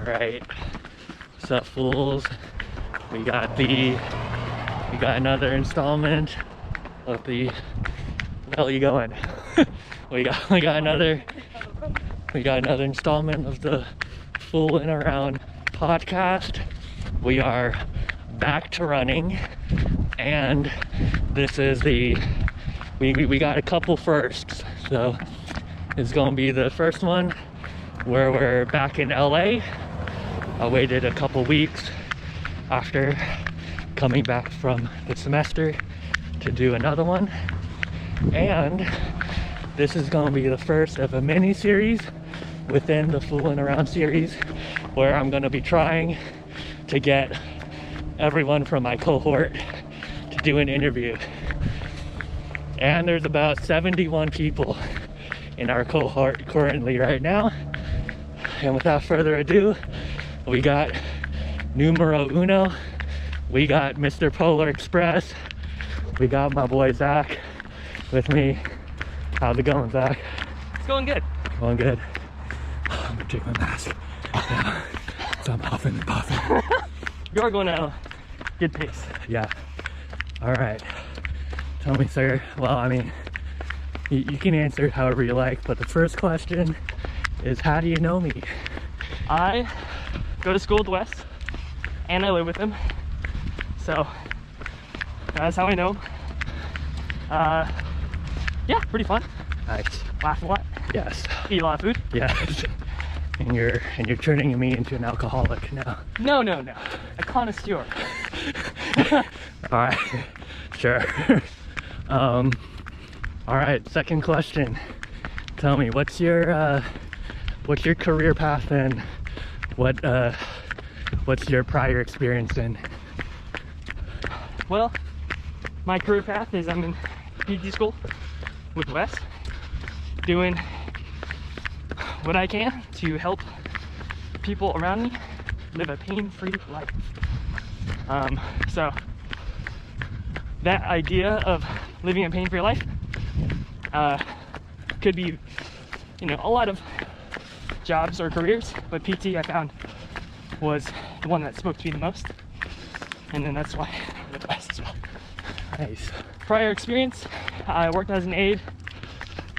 Right. What's up, fools? We got another installment of the. Where the hell are you going? we got another installment of the Fooling Around podcast. We are back to running, and this is we got a couple firsts. So it's gonna be the first one where we're back in LA. I waited a couple weeks after coming back from the semester to do another one, and this is going to be the first of a mini series within the Fooling Around series, where I'm going to be trying to get everyone from my cohort to do an interview. And there's about 71 people in our cohort currently right now, and without further ado, we got numero uno. We got Mr. Polar Express. We got my boy Zach with me. How's it going, Zach? It's going good. Going good. I'm gonna take my mask. Yeah. So I'm huffing and puffing. You are going at a good pace. Yeah. All right. Tell me, sir. Well, I mean, you can answer however you like, but the first question is, how do you know me? I go to school with Wes, and I live with him. So that's how I know him. Yeah, pretty fun. Nice. Laugh a lot. Yes. Eat a lot of food. Yes. And you're turning me into an alcoholic now. No. A connoisseur. All right. Sure. All right. Second question. Tell me, what's your career path, and what's your prior experience in? Well, my career path is I'm in PT school with Wes, doing what I can to help people around me live a pain-free life. So that idea of living a pain-free life could be, a lot of jobs or careers, but PT I found was the one that spoke to me the most, and then that's why I'm with Wes as well. Nice. Prior experience, I worked as an aide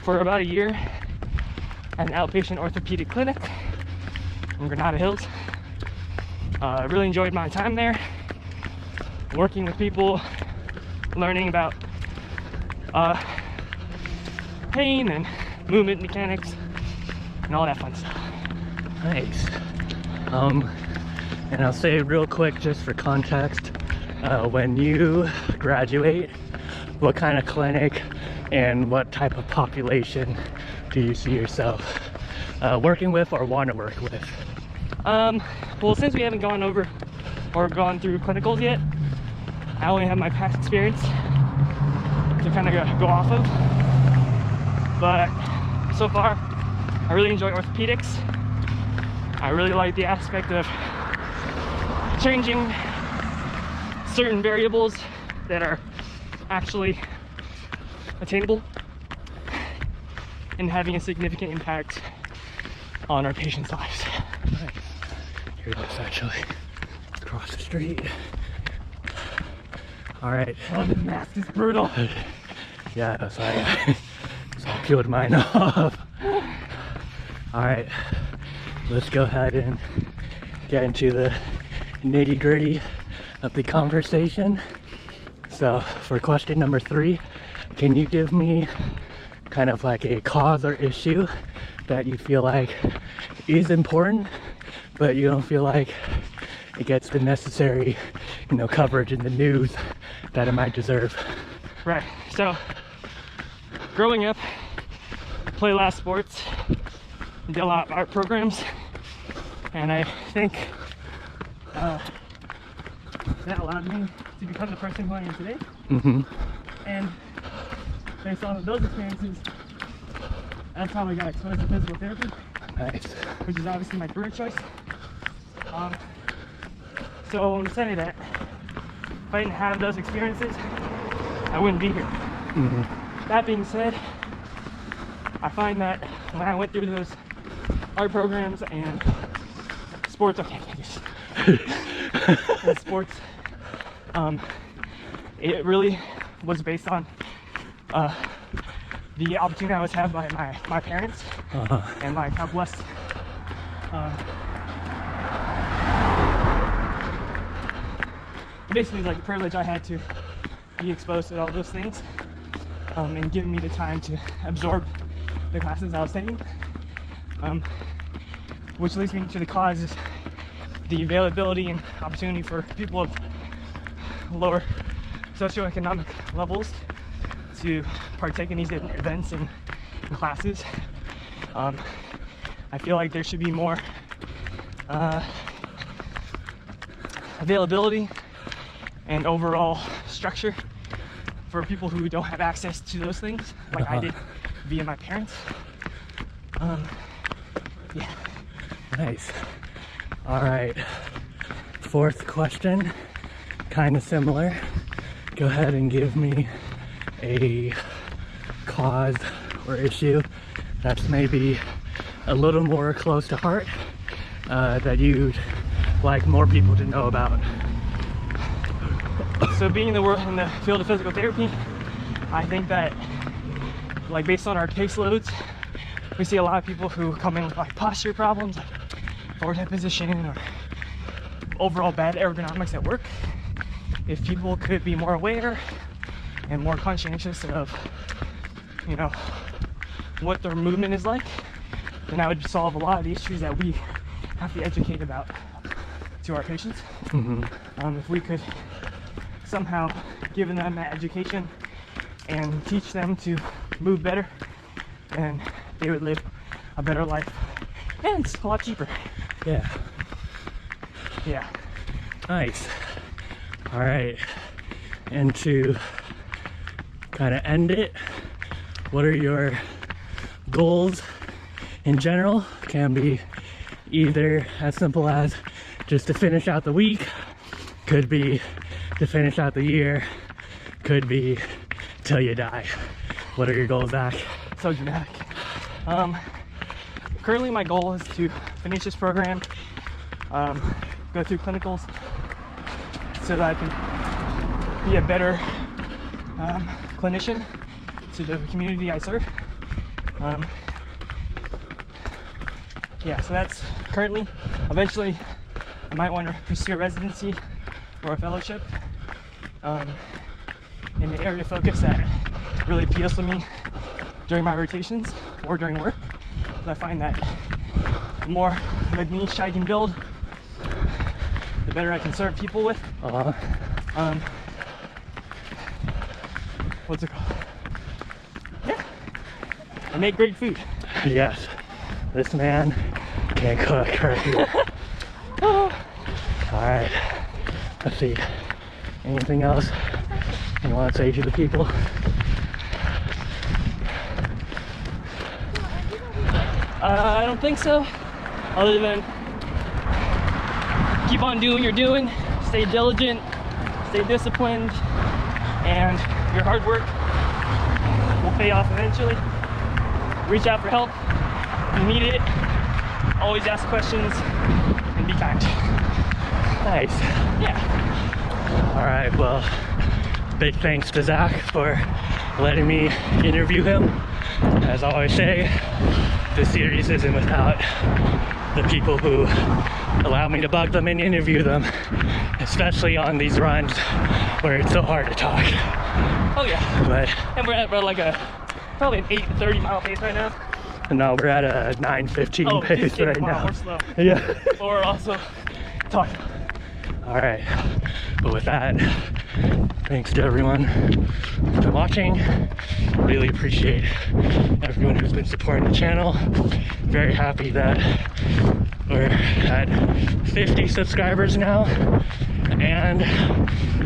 for about a year at an outpatient orthopedic clinic in Granada Hills. I really enjoyed my time there, working with people, learning about pain and movement mechanics and all that fun stuff. Nice. And I'll say real quick, just for context, when you graduate, what kind of clinic and what type of population do you see yourself working with or want to work with? Well, since we haven't gone over or gone through clinicals yet, I only have my past experience to kind of go off of. But so far, I really enjoy orthopedics. I really like the aspect of changing certain variables that are actually attainable and having a significant impact on our patients' lives. Nice. Here it is, actually. Across the street. All right. Oh, the mask is brutal. Yeah, so I peeled mine off. All right. Let's go ahead and get into the nitty-gritty of the conversation. So for question number 3, can you give me kind of like a cause or issue that you feel like is important, but you don't feel like it gets the necessary, coverage in the news that it might deserve? Right. So growing up, I played a lot of sports, did a lot of art programs, and I think that allowed me to become the person who I am today. Mm-hmm. And based on those experiences, that's how I got exposed to physical therapy. Nice. Which is obviously my career choice. So I'm saying that if I didn't have those experiences, I wouldn't be here. Mm-hmm. That being said, I find that when I went through those art programs and sports, okay, in sports, it really was based on the opportunity I was had by my parents, and like how blessed basically like the privilege I had to be exposed to all those things, and giving me the time to absorb the classes I was taking, which leads me to the cause is the availability and opportunity for people of lower socioeconomic levels to partake in these events and classes. I feel like there should be more availability and overall structure for people who don't have access to those things, like I did via my parents. Yeah. Nice. All right. Fourth question, kind of similar. Go ahead and give me a cause or issue that's maybe a little more close to heart, that you'd like more people to know about. So being in the field of physical therapy, I think that, like, based on our caseloads, we see a lot of people who come in with like posture problems, like forward head position, or overall bad ergonomics at work. If people could be more aware and more conscientious of, you know, what their movement is like, then that would solve a lot of the issues that we have to educate about to our patients. If we could somehow give them that education and teach them to move better, then they would live a better life, and it's a lot cheaper. Yeah. Yeah. Nice. All right. And to kind of end it, what are your goals in general? Can be either as simple as just to finish out the week, could be to finish out the year, could be till you die. What are your goals, Zach? So dramatic. Currently my goal is to finish this program, go through clinicals so that I can be a better clinician to the community I serve. Yeah, so that's currently. Eventually I might want to pursue a residency or a fellowship in the area of focus that really appeals to me during my rotations or during work. I find that the more the niche I can build, the better I can serve people with. What's it called? Yeah, I make great food. Yes, this man can cook right here. All right, let's see. Anything else you want to say to the people? I don't think so, other than keep on doing what you're doing, stay diligent, stay disciplined, and your hard work will pay off eventually. Reach out for help if you need it. Always ask questions and be kind. Nice. Yeah. All right, well, big thanks to Zach for letting me interview him. As I always say, this series isn't without the people who allow me to bug them and interview them, especially on these runs where it's so hard to talk. Oh yeah. But And we're at about like probably an 8:30 mile pace right now. no, we're at a 9:15 Oh, pace just right now. We're slow. Yeah. But we're also talking. All right, but with that, thanks to everyone who's been watching. Really appreciate everyone who's been supporting the channel. Very happy that we're at 50 subscribers now, and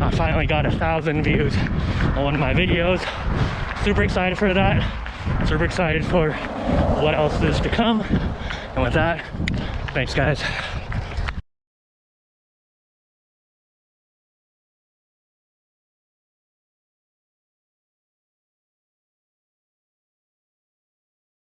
I finally got 1,000 views on one of my videos. Super excited for that. Super excited for what else is to come. And with that, thanks guys.